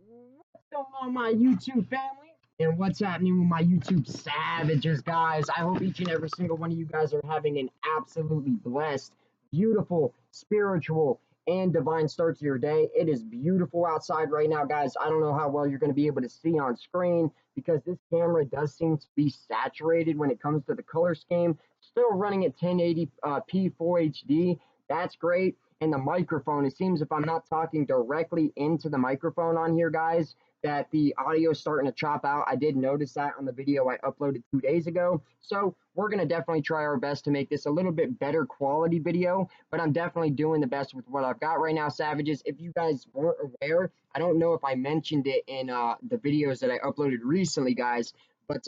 What's going on, my YouTube family? And what's happening with my YouTube savages, guys? I hope each and every single one of you guys are having an absolutely blessed, beautiful, spiritual, and divine start to your day. It is beautiful outside right now, guys. I don't know how well you're going to be able to see on screen because this camera does seem to be saturated when it comes to the color scheme. Still running at 1080p Full HD. That's great. And the microphone, it seems if I'm not talking directly into the microphone on here, guys, that the audio is starting to chop out. I did notice that on the video I uploaded 2 days ago. So we're going to definitely try our best to make this a little bit better quality video, but I'm definitely doing the best with what I've got right now, savages. If you guys weren't aware, I don't know if I mentioned it in the videos that I uploaded recently, guys, but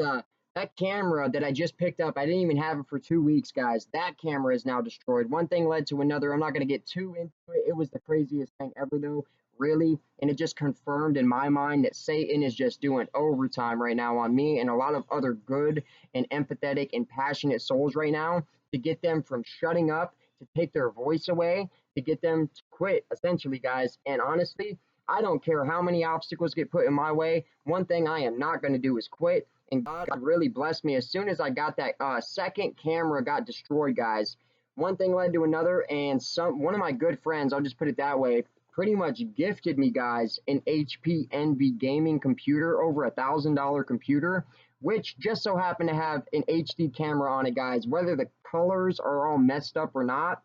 that camera that I just picked up, I didn't even have it for 2 weeks, guys. That camera is now destroyed. One thing led to another. I'm not going to get too into it. It was the craziest thing ever, though, really. And it just confirmed in my mind that Satan is just doing overtime right now on me and a lot of other good and empathetic and passionate souls right now to get them from shutting up, to take their voice away, to get them to quit, essentially, guys. And honestly, I don't care how many obstacles get put in my way. One thing I am not going to do is quit. And God really blessed me as soon as I got that second camera got destroyed, guys. One thing led to another, and one of my good friends, I'll just put it that way, pretty much gifted me, guys, an HP Envy gaming computer, over $1,000 computer, which just so happened to have an HD camera on it, guys. Whether the colors are all messed up or not,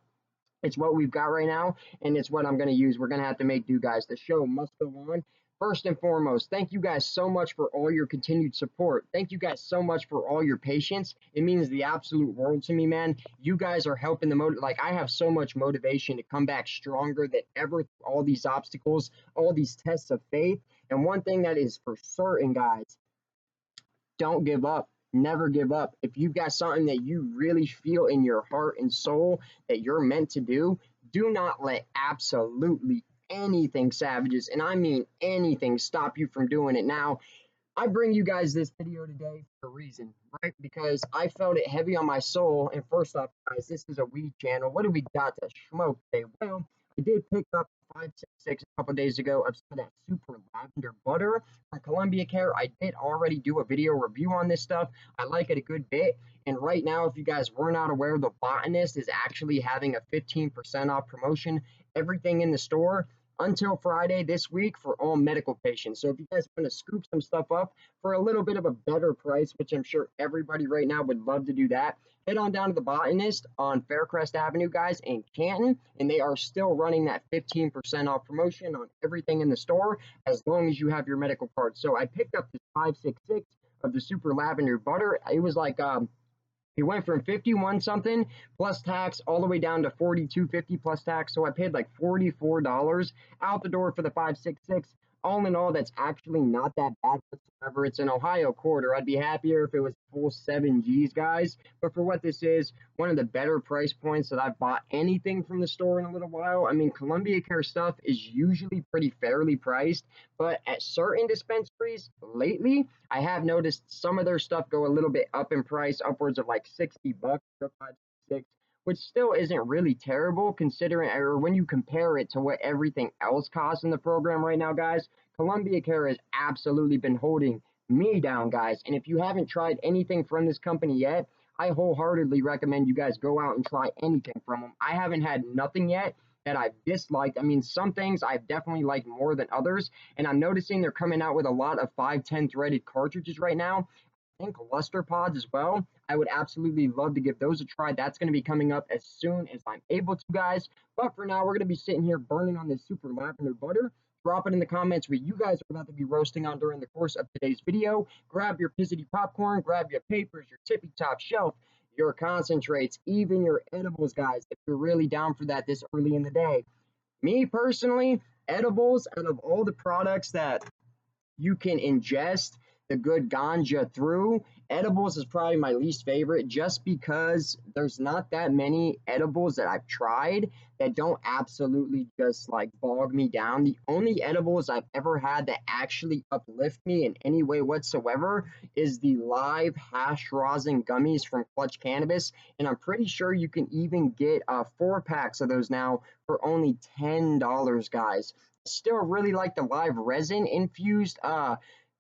it's what we've got right now, and it's what I'm going to use. We're going to have to make do, guys. The show must go on. First and foremost, thank you guys so much for all your continued support. Thank you guys so much for all your patience. It means the absolute world to me, man. You guys are helping I have so much motivation to come back stronger than ever through all these obstacles, all these tests of faith. And one thing that is for certain, guys, don't give up. Never give up. If you've got something that you really feel in your heart and soul that you're meant to do not let absolutely anything, savages, and I mean anything, stop you from doing it. Now, I bring you guys this video today for a reason, right? Because I felt it heavy on my soul. And first off, guys, this is a weed channel. What do we got to smoke today? Well, I did pick up 566 a couple days ago of some of that super lavender butter from Columbia Care. I did already do a video review on this stuff. I like it a good bit. And right now, if you guys were not aware, the Botanist is actually having a 15% off promotion. Everything in the store until Friday this week for all medical patients. So if you guys want to scoop some stuff up for a little bit of a better price, which I'm sure everybody right now would love to do that, head on down to the Botanist on Faircrest Avenue, guys, in Canton, and they are still running that 15% off promotion on everything in the store as long as you have your medical card. So I picked up this 566 of the super lavender butter. It was like it went from 51 something plus tax all the way down to 42.50 plus tax. So I paid like $44 out the door for the 566. All in all, that's actually not that bad whatsoever. It's an Ohio quarter. I'd be happier if it was full 7Gs, guys. But for what this is, one of the better price points that I've bought anything from the store in a little while. I mean, Columbia Care stuff is usually pretty fairly priced, but at certain dispensaries lately, I have noticed some of their stuff go a little bit up in price, upwards of like $60 for 566, which still isn't really terrible considering, or when you compare it to what everything else costs in the program right now, guys. Columbia Care has absolutely been holding me down, guys. And if you haven't tried anything from this company yet, I wholeheartedly recommend you guys go out and try anything from them. I haven't had nothing yet that I've disliked. I mean, some things I've definitely liked more than others, and I'm noticing they're coming out with a lot of 510 threaded cartridges right now. I think luster pods as well. I would absolutely love to give those a try. That's going to be coming up as soon as I'm able to, guys. But for now, we're going to be sitting here burning on this super lavender butter. Drop it in the comments what you guys are about to be roasting on during the course of today's video. Grab your pizzity popcorn, grab your papers, your tippy top shelf, your concentrates, even your edibles, guys, if you're really down for that this early in the day. Me personally, edibles, out of all the products that you can ingest the good ganja through, edibles is probably my least favorite just because there's not that many edibles that I've tried that don't absolutely just like bog me down. The only edibles I've ever had that actually uplift me in any way whatsoever is the live hash rosin gummies from Clutch Cannabis, and I'm pretty sure you can even get 4 packs of those now for only $10, guys. Still really like the live resin infused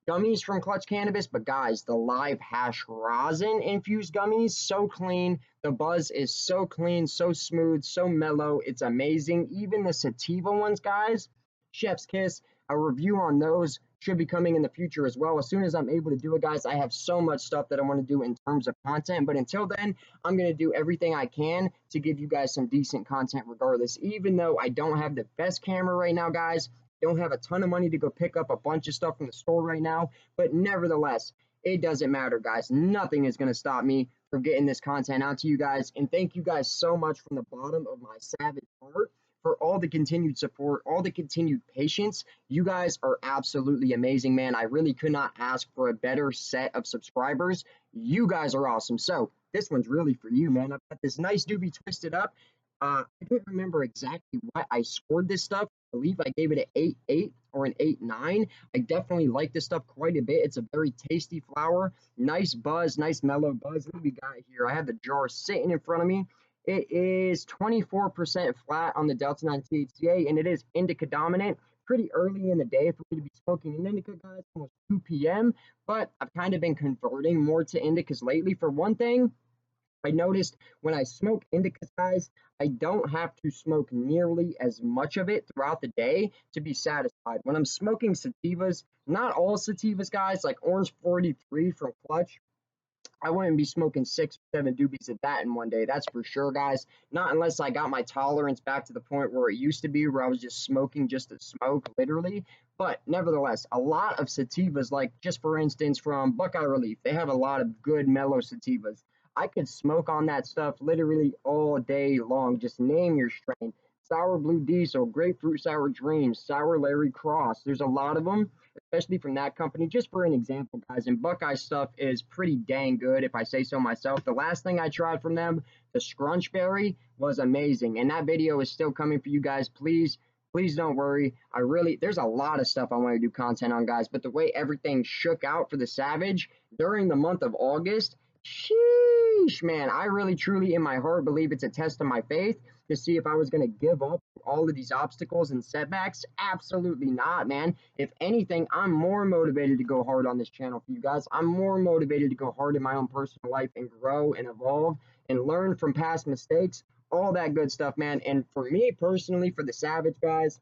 gummies from Clutch Cannabis, but guys, the live hash rosin infused gummies, so clean. The buzz is so clean, so smooth, so mellow. It's amazing. Even the sativa ones, guys, chef's kiss. A review on those should be coming in the future as well. As soon as I'm able to do it, guys, I have so much stuff that I want to do in terms of content. But until then, I'm going to do everything I can to give you guys some decent content regardless. Even though I don't have the best camera right now, guys, don't have a ton of money to go pick up a bunch of stuff from the store right now, but nevertheless, it doesn't matter, guys. Nothing is going to stop me from getting this content out to you guys. And thank you guys so much from the bottom of my savage heart for all the continued support, all the continued patience. You guys are absolutely amazing, man. I really could not ask for a better set of subscribers. You guys are awesome. So this one's really for you, man. I've got this nice doobie twisted up. I don't remember exactly what I scored this stuff. I believe I gave it an 8.8 or an 8.9. I definitely like this stuff quite a bit. It's a very tasty flower. Nice buzz, nice mellow buzz. What do we got here? I have the jar sitting in front of me. It is 24% flat on the Delta 9 THCA, and it is indica dominant. Pretty early in the day for me to be smoking an indica, guys, almost 2 p.m. But I've kind of been converting more to indicas lately. For one thing, I noticed when I smoke indicas, guys, I don't have to smoke nearly as much of it throughout the day to be satisfied. When I'm smoking sativas, not all sativas, guys, like Orange 43 from Clutch, I wouldn't be smoking 6 or 7 doobies of that in one day. That's for sure, guys. Not unless I got my tolerance back to the point where it used to be, where I was just smoking just to smoke, literally. But nevertheless, a lot of sativas, like just for instance from Buckeye Relief, they have a lot of good mellow sativas. I could smoke on that stuff literally all day long. Just name your strain. Sour Blue Diesel, Grapefruit Sour Dreams, Sour Larry Cross. There's a lot of them, especially from that company. Just for an example, guys, and Buckeye stuff is pretty dang good, if I say so myself. The last thing I tried from them, the Scrunchberry, was amazing, and that video is still coming for you guys. Please don't worry. There's a lot of stuff I want to do content on, guys, but the way everything shook out for the Savage during the month of August, sheesh, man, I really truly in my heart believe it's a test of my faith to see if I was going to give up all of these obstacles and setbacks. Absolutely not, man. If anything, I'm more motivated to go hard on this channel for you guys. I'm more motivated to go hard in my own personal life and grow and evolve and learn from past mistakes, all that good stuff, man. And for me personally, for the Savage, guys,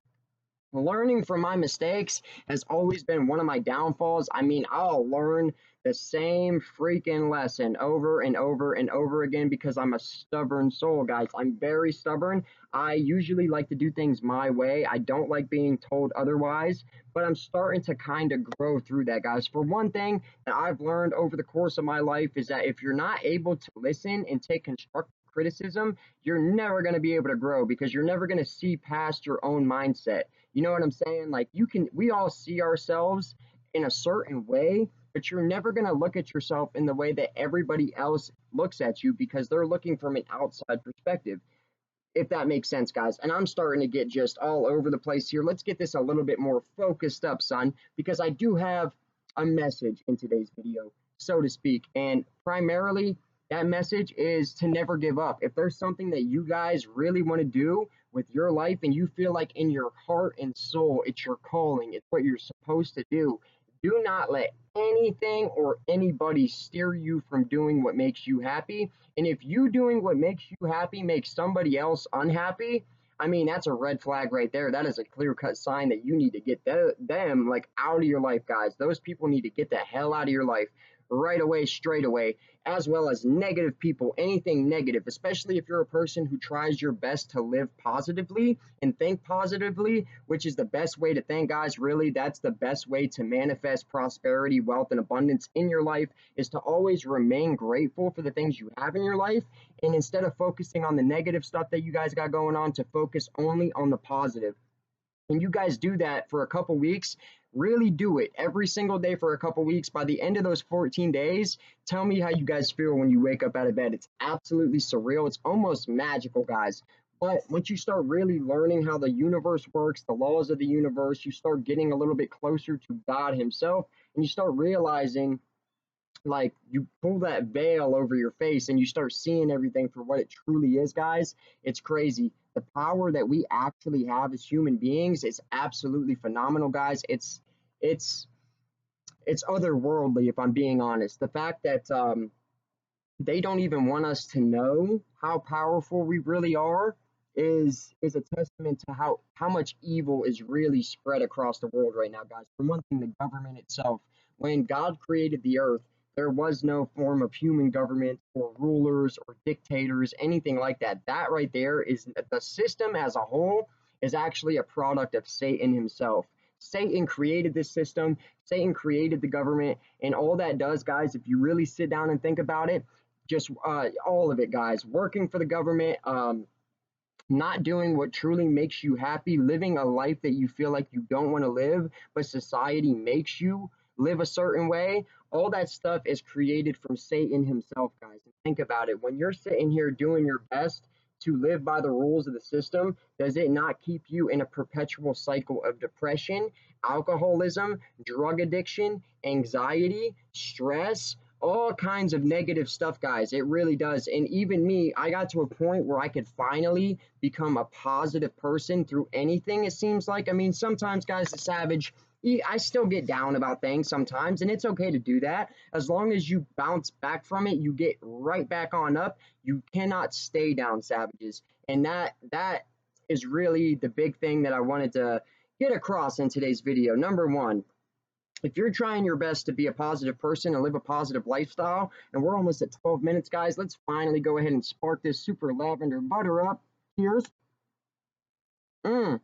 learning from my mistakes has always been one of my downfalls. I mean, I'll learn the same freaking lesson over and over and over again because I'm a stubborn soul, guys. I'm very stubborn. I usually like to do things my way. I don't like being told otherwise, but I'm starting to kind of grow through that, guys. For one thing that I've learned over the course of my life is that if you're not able to listen and take constructive criticism, you're never going to be able to grow because you're never going to see past your own mindset. You know what I'm saying? Like we all see ourselves in a certain way, but you're never going to look at yourself in the way that everybody else looks at you because they're looking from an outside perspective, if that makes sense, guys. And I'm starting to get just all over the place here. Let's get this a little bit more focused up, son, because I do have a message in today's video, so to speak. And primarily, that message is to never give up. If there's something that you guys really want to do with your life and you feel like in your heart and soul, it's your calling, it's what you're supposed to do not let anything or anybody steer you from doing what makes you happy. And if you doing what makes you happy makes somebody else unhappy, I mean, that's a red flag right there. That is a clear-cut sign that you need to get them like out of your life, guys. Those people need to get the hell out of your life right away, straight away, as well as negative people, anything negative, especially if you're a person who tries your best to live positively and think positively, which is the best way to think, guys. Really, that's the best way to manifest prosperity, wealth, and abundance in your life, is to always remain grateful for the things you have in your life. And instead of focusing on the negative stuff that you guys got going on, to focus only on the positive. And you guys do that for a couple weeks, really do it every single day for a couple weeks. By the end of those 14 days, tell me how you guys feel when you wake up out of bed. It's absolutely surreal. It's almost magical, guys. But once you start really learning how the universe works, the laws of the universe, you start getting a little bit closer to God himself, and you start realizing, like, you pull that veil over your face and you start seeing everything for what it truly is, guys. It's crazy. The power that we actually have as human beings is absolutely phenomenal, guys. It's it's otherworldly, if I'm being honest. The fact that they don't even want us to know how powerful we really are is a testament to how much evil is really spread across the world right now, guys. For one thing, the government itself. When God created the earth, there was no form of human government or rulers or dictators, anything like that. That right there is the system as a whole is actually a product of Satan himself. Satan created this system, Satan created the government, and all that does, guys, if you really sit down and think about it, just all of it, guys. Working for the government, not doing what truly makes you happy, living a life that you feel like you don't want to live, but society makes you live a certain way. All that stuff is created from Satan himself, guys. And think about it. When you're sitting here doing your best to live by the rules of the system, does it not keep you in a perpetual cycle of depression, alcoholism, drug addiction, anxiety, stress? All kinds of negative stuff, guys. It really does. And even me, I got to a point where I could finally become a positive person through anything, it seems like. I mean, sometimes, guys, the savage, I still get down about things sometimes, and it's okay to do that. As long as you bounce back from it, you get right back on up. You cannot stay down, savages. And that is really the big thing that I wanted to get across in today's video. Number one, if you're trying your best to be a positive person and live a positive lifestyle, and we're almost at 12 minutes, guys, let's finally go ahead and spark this super lavender butter up. Cheers. And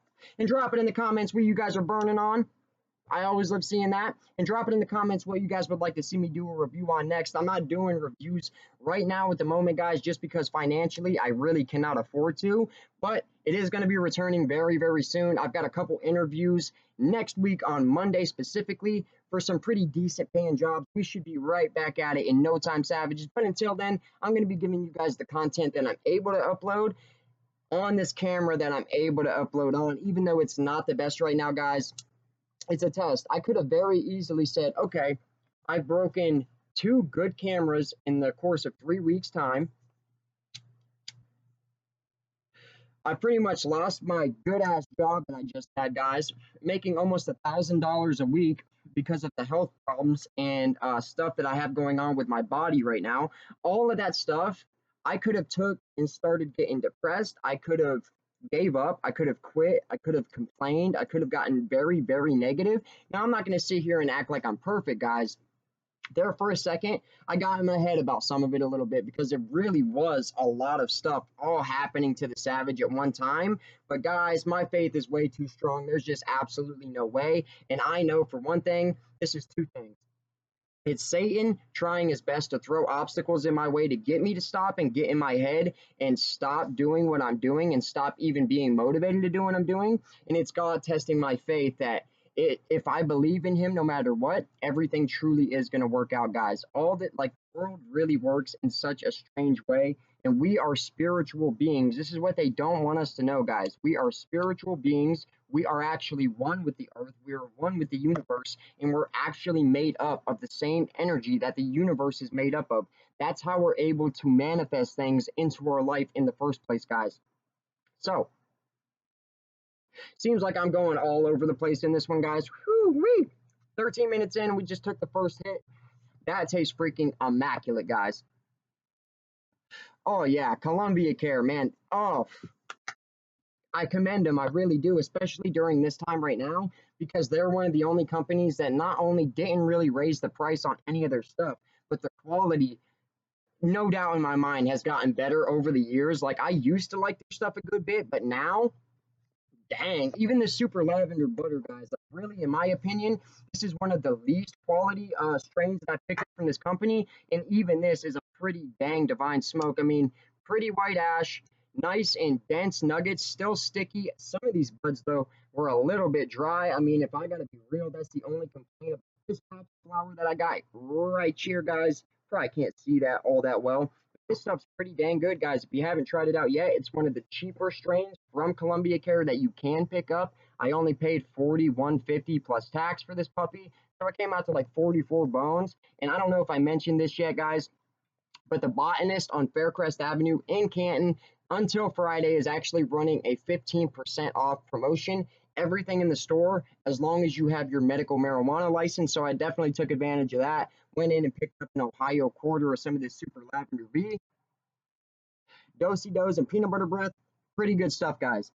drop it in the comments what you guys are burning on. I always love seeing that. And drop it in the comments what you guys would like to see me do a review on next. I'm not doing reviews right now at the moment, guys, just because financially I really cannot afford to. But it is going to be returning very, very soon. I've got a couple interviews next week on Monday specifically for some pretty decent paying jobs. We should be right back at it in no time, savages. But until then, I'm going to be giving you guys the content that I'm able to upload on this camera that I'm able to upload on, even though it's not the best right now, guys. It's a test. I could have very easily said, okay, I've broken 2 good cameras in the course of 3 weeks' time. I pretty much lost my good ass job that I just had, guys, making almost $1,000 a week because of the health problems and stuff that I have going on with my body right now. All of that stuff I could have took and started getting depressed. I could have gave up. I could have quit. I could have complained. I could have gotten very, very negative. Now, I'm not going to sit here and act like I'm perfect, guys. There for a second, I got in my head about some of it a little bit because it really was a lot of stuff all happening to the savage at one time. But guys, my faith is way too strong. There's just absolutely no way. And I know for one thing, this is 2 things. It's Satan trying his best to throw obstacles in my way to get me to stop and get in my head and stop doing what I'm doing and stop even being motivated to do what I'm doing. And it's God testing my faith that if I believe in him, no matter what, everything truly is going to work out, guys. All that, like, the world really works in such a strange way. And we are spiritual beings. This is what they don't want us to know, guys. We are spiritual beings. We are actually one with the earth. We are one with the universe. And we're actually made up of the same energy that the universe is made up of. That's how we're able to manifest things into our life in the first place, guys. So, seems like I'm going all over the place in this one, guys. Whew-wee. 13 minutes in, we just took the first hit. That tastes freaking immaculate, guys. Oh, yeah, Columbia Care, man. Oh, I commend them. I really do, especially during this time right now, because they're one of the only companies that not only didn't really raise the price on any of their stuff, but the quality, no doubt in my mind, has gotten better over the years. Like, I used to like their stuff a good bit, but now, dang, even the super lavender butter, guys, like, really, in my opinion, this is one of the least quality strains that I picked up from this company. And even this is a pretty dang divine smoke. I mean, pretty white ash, nice and dense nuggets, still sticky. Some of these buds, though, were a little bit dry. I mean, if I got to be real, that's the only complaint about this patch flower that I got right here, guys. Probably can't see that all that well. This stuff's pretty dang good, guys. If you haven't tried it out yet, it's one of the cheaper strains from Columbia Care that you can pick up. I only paid $41.50 plus tax for this puppy, so it came out to like 44 bones. And I don't know if I mentioned this yet, guys, but the Botanist on Faircrest Avenue in Canton, until Friday is actually running a 15% off promotion. Everything in the store, as long as you have your medical marijuana license. So I definitely took advantage of that. Went in and picked up an Ohio quarter of some of this super lavender V, dosey dos, and peanut butter breath. Pretty good stuff, guys.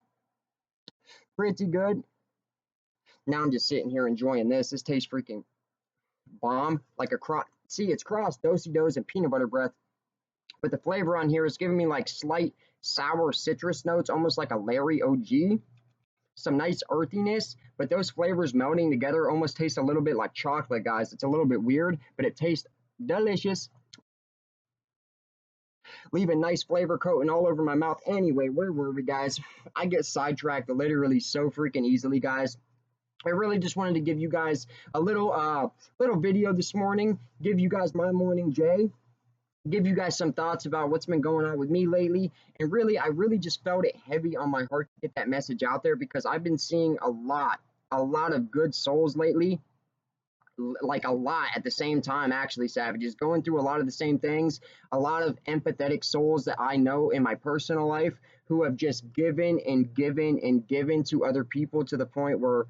Pretty good. Now I'm just sitting here enjoying this. This tastes freaking bomb. Like a cross. See, it's crossed dosey dos and peanut butter breath. But the flavor on here is giving me like slight sour citrus notes, almost like a Larry OG. Some nice earthiness, but those flavors melding together almost taste a little bit like chocolate, guys. It's a little bit weird, but it tastes delicious. Leave a nice flavor coating all over my mouth. Anyway, where were we, guys? I get sidetracked literally so freaking easily, guys. I really just wanted to give you guys a little video this morning, give you guys my morning J, give you guys some thoughts about what's been going on with me lately. And really, I really just felt it heavy on my heart to get that message out there because I've been seeing a lot of good souls lately, like a lot at the same time, actually, Savages, going through a lot of the same things, a lot of empathetic souls that I know in my personal life who have just given and given and given to other people to the point where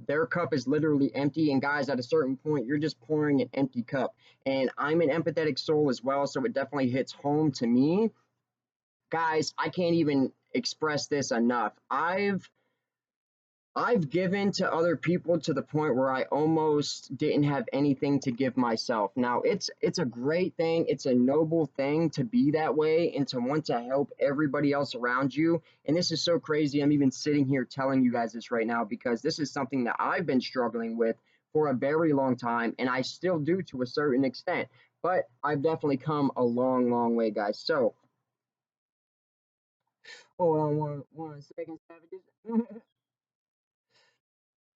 their cup is literally empty. And guys, at a certain point, you're just pouring an empty cup. And I'm an empathetic soul as well, so it definitely hits home to me. Guys, I can't even express this enough. I've given to other people to the point where I almost didn't have anything to give myself. Now, it's a great thing. It's a noble thing to be that way and to want to help everybody else around you. And this is so crazy. I'm even sitting here telling you guys this right now because this is something that I've been struggling with for a very long time, and I still do to a certain extent. But I've definitely come a long, long way, guys. So, hold on one second, Savages.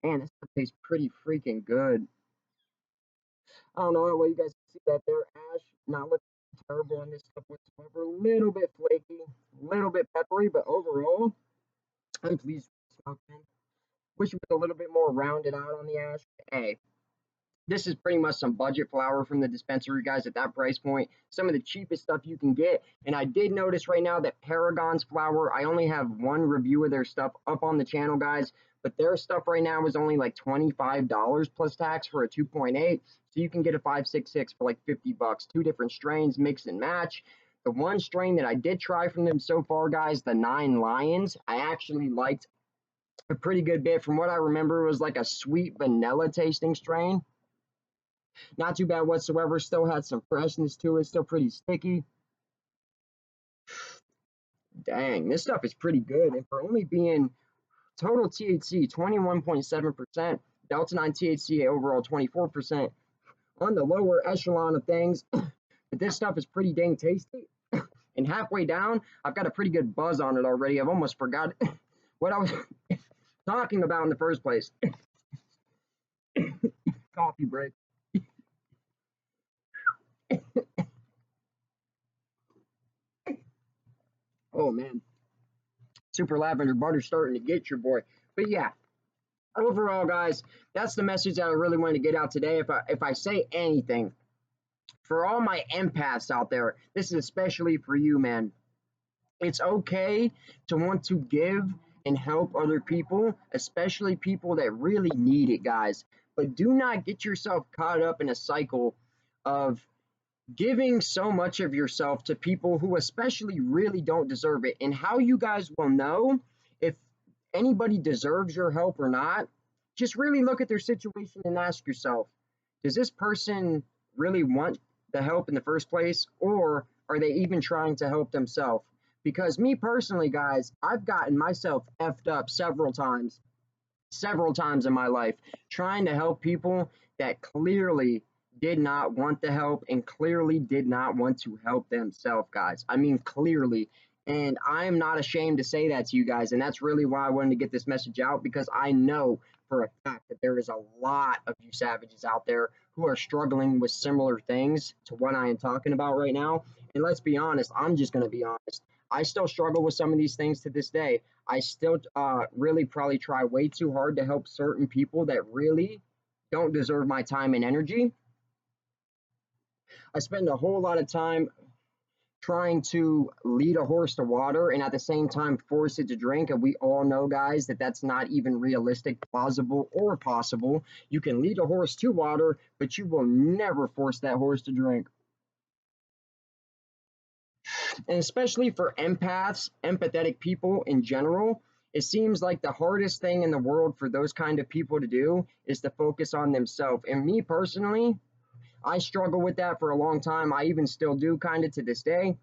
Man, this stuff tastes pretty freaking good. I don't know what you guys see that there, Ash. Not looking terrible on this stuff whatsoever. A little bit flaky, a little bit peppery, but overall, I'm pleased with the smoke, man. Wish it was a little bit more rounded out on the Ash. Hey, this is pretty much some budget flour from the dispensary, guys, at that price point. Some of the cheapest stuff you can get. And I did notice right now that Paragon's flour, I only have one review of their stuff up on the channel, guys. But their stuff right now is only like $25 plus tax for a 2.8. So you can get a 566 for like 50 bucks. Two different strains, mix and match. The one strain that I did try from them so far, guys, the 9 Lions, I actually liked a pretty good bit. From what I remember, it was like a sweet vanilla tasting strain. Not too bad whatsoever. Still had some freshness to it. Still pretty sticky. Dang, this stuff is pretty good. And for only being total THC 21.7%, Delta 9 THC overall 24%, on the lower echelon of things, but this stuff is pretty dang tasty. And halfway down, I've got a pretty good buzz on it already. I've almost forgot what I was talking about in the first place. Coffee break. Oh man, super lavender butter starting to get your boy. But yeah, overall, guys, that's the message that I really wanted to get out today. If I say anything, for all my empaths out there, this is especially for you, man. It's okay to want to give and help other people, especially people that really need it, guys. But do not get yourself caught up in a cycle of giving so much of yourself to people who especially really don't deserve it. And how you guys will know if anybody deserves your help or not, just really look at their situation and ask yourself, does this person really want the help in the first place, or are they even trying to help themselves? Because me personally, guys, I've gotten myself effed up several times in my life, trying to help people that clearly did not want the help and clearly did not want to help themselves, guys. I mean, clearly. And I am not ashamed to say that to you guys. And that's really why I wanted to get this message out, because I know for a fact that there is a lot of you savages out there who are struggling with similar things to what I am talking about right now. And let's be honest, I'm just going to be honest. I still struggle with some of these things to this day. I still really probably try way too hard to help certain people that really don't deserve my time and energy. I spend a whole lot of time trying to lead a horse to water and at the same time force it to drink. And we all know, guys, that that's not even realistic, plausible, or possible. You can lead a horse to water, but you will never force that horse to drink. And especially for empaths, empathetic people in general, it seems like the hardest thing in the world for those kind of people to do is to focus on themselves. And me personally, I struggle with that for a long time. I even still do, kind of to this day.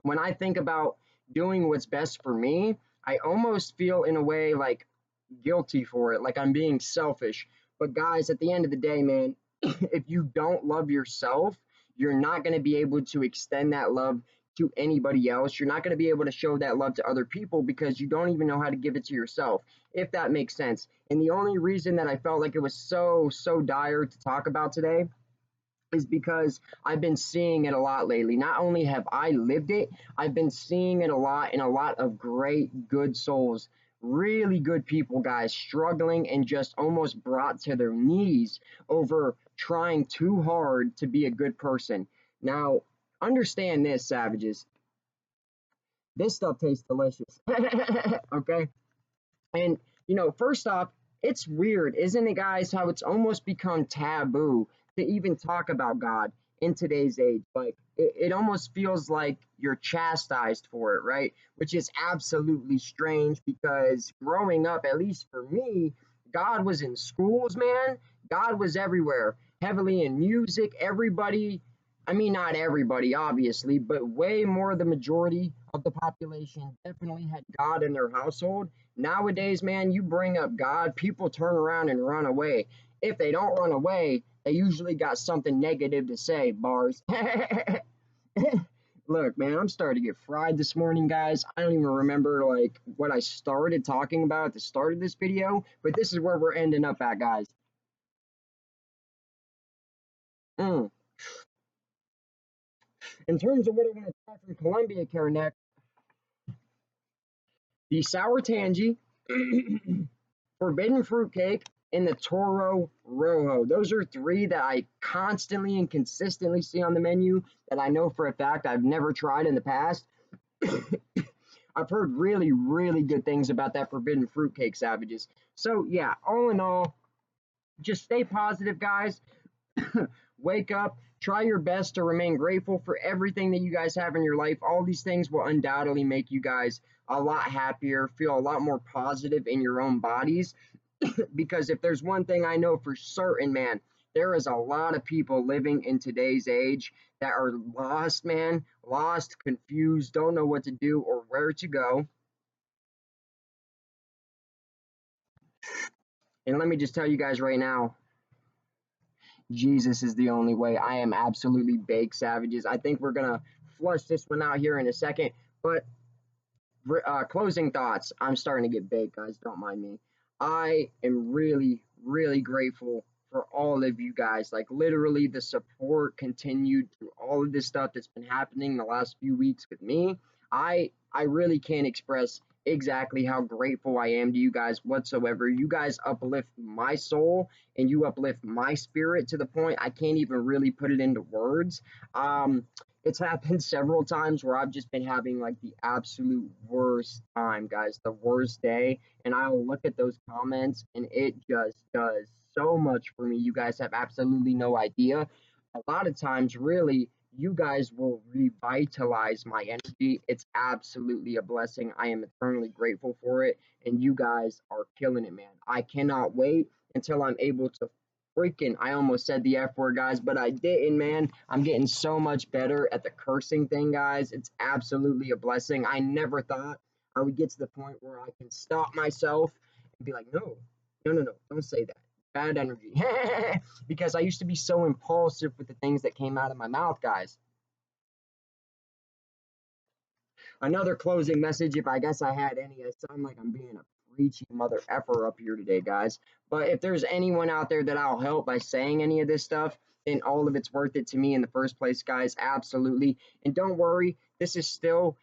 When I think about doing what's best for me, I almost feel in a way like guilty for it, like I'm being selfish. But guys, at the end of the day, man, if you don't love yourself, you're not going to be able to extend that love to anybody else. You're not going to be able to show that love to other people because you don't even know how to give it to yourself, if that makes sense. And the only reason that I felt like it was so dire to talk about today is because I've been seeing it a lot lately. Not only have I lived it, I've been seeing it a lot in a lot of great, good souls, really good people, guys, struggling and just almost brought to their knees over trying too hard to be a good person. Now, understand this, savages. This stuff tastes delicious. Okay? And, first off, it's weird, isn't it, guys, how it's almost become taboo to even talk about God in today's age. Like, it almost feels like you're chastised for it, right? Which is absolutely strange because growing up, at least for me, God was in schools, man. God was everywhere, heavily in music. Everybody, I mean, not everybody, obviously, but way more the majority of the population definitely had God in their household. Nowadays, man, you bring up God, people turn around and run away. If they don't run away, they usually got something negative to say, bars. Look, man, I'm starting to get fried this morning, guys. I don't even remember like what I started talking about at the start of this video, but this is where we're ending up at, guys. Mm. In terms of what I want to try from Columbia Care next, the sour tangy, forbidden fruitcake, and the Toro Rojo. Those are three that I constantly and consistently see on the menu that I know for a fact I've never tried in the past. I've heard really, really good things about that forbidden fruitcake, savages. So, yeah, all in all, just stay positive, guys. Wake up, try your best to remain grateful for everything that you guys have in your life. All these things will undoubtedly make you guys a lot happier, feel a lot more positive in your own bodies. Because if there's one thing I know for certain, man, there is a lot of people living in today's age that are lost, man, lost, confused, don't know what to do or where to go. And let me just tell you guys right now, Jesus is the only way. I am absolutely baked, savages. I think we're gonna flush this one out here in a second. But closing thoughts. I'm starting to get baked, guys. Don't mind me. I am really, really grateful for all of you guys. Like literally, the support continued through all of this stuff that's been happening the last few weeks with me. I really can't express exactly how grateful I am to you guys whatsoever. You guys uplift my soul and you uplift my spirit to the point I can't even really put it into words. It's happened several times where I've just been having like the absolute worst time, guys, the worst day. And I'll look at those comments and it just does so much for me. You guys have absolutely no idea. A lot of times, really, you guys will revitalize my energy. It's absolutely a blessing. I am eternally grateful for it. And you guys are killing it, man. I cannot wait until I'm able to freaking, I almost said the F word, guys, but I didn't, man. I'm getting so much better at the cursing thing, guys. It's absolutely a blessing. I never thought I would get to the point where I can stop myself and be like, no, no, no, no, don't say that. Bad energy. Because I used to be so impulsive with the things that came out of my mouth, guys. Another closing message, if I guess I had any. I sound like I'm being a preachy mother effer up here today, guys. But if there's anyone out there that I'll help by saying any of this stuff, then all of it's worth it to me in the first place, guys. Absolutely. And don't worry, this is still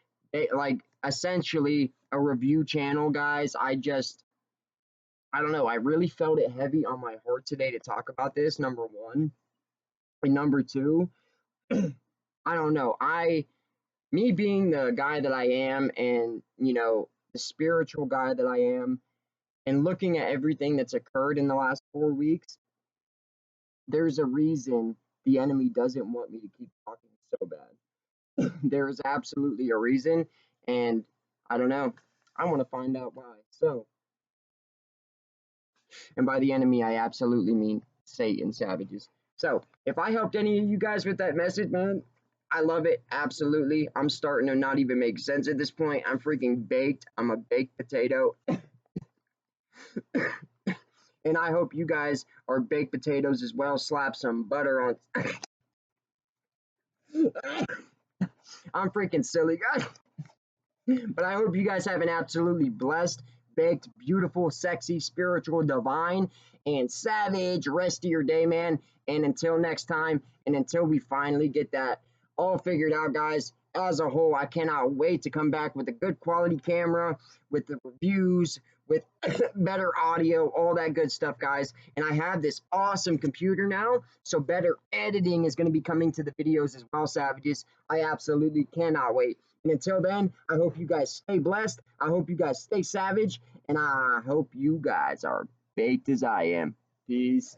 like essentially a review channel, guys. I don't know. I really felt it heavy on my heart today to talk about this, number one. And number two, I don't know. me being the guy that I am, and the spiritual guy that I am, and looking at everything that's occurred in the last 4 weeks, there's a reason the enemy doesn't want me to keep talking so bad. There is absolutely a reason, and I don't know. I want to find out why. So, and by the enemy, I absolutely mean Satan savages. So, if I helped any of you guys with that message, man, I love it. Absolutely. I'm starting to not even make sense at this point. I'm freaking baked. I'm a baked potato. And I hope you guys are baked potatoes as well. Slap some butter on. I'm freaking silly, guys. But I hope you guys have an absolutely blessed, baked, beautiful, sexy, spiritual, divine, and savage rest of your day, man. And until next time, and until we finally get that all figured out, guys, as a whole, I cannot wait to come back with a good quality camera, with the reviews, with better audio, all that good stuff, guys. And I have this awesome computer now, so better editing is going to be coming to the videos as well, savages. I absolutely cannot wait. And until then, I hope you guys stay blessed. I hope you guys stay savage. And I hope you guys are baked as I am. Peace.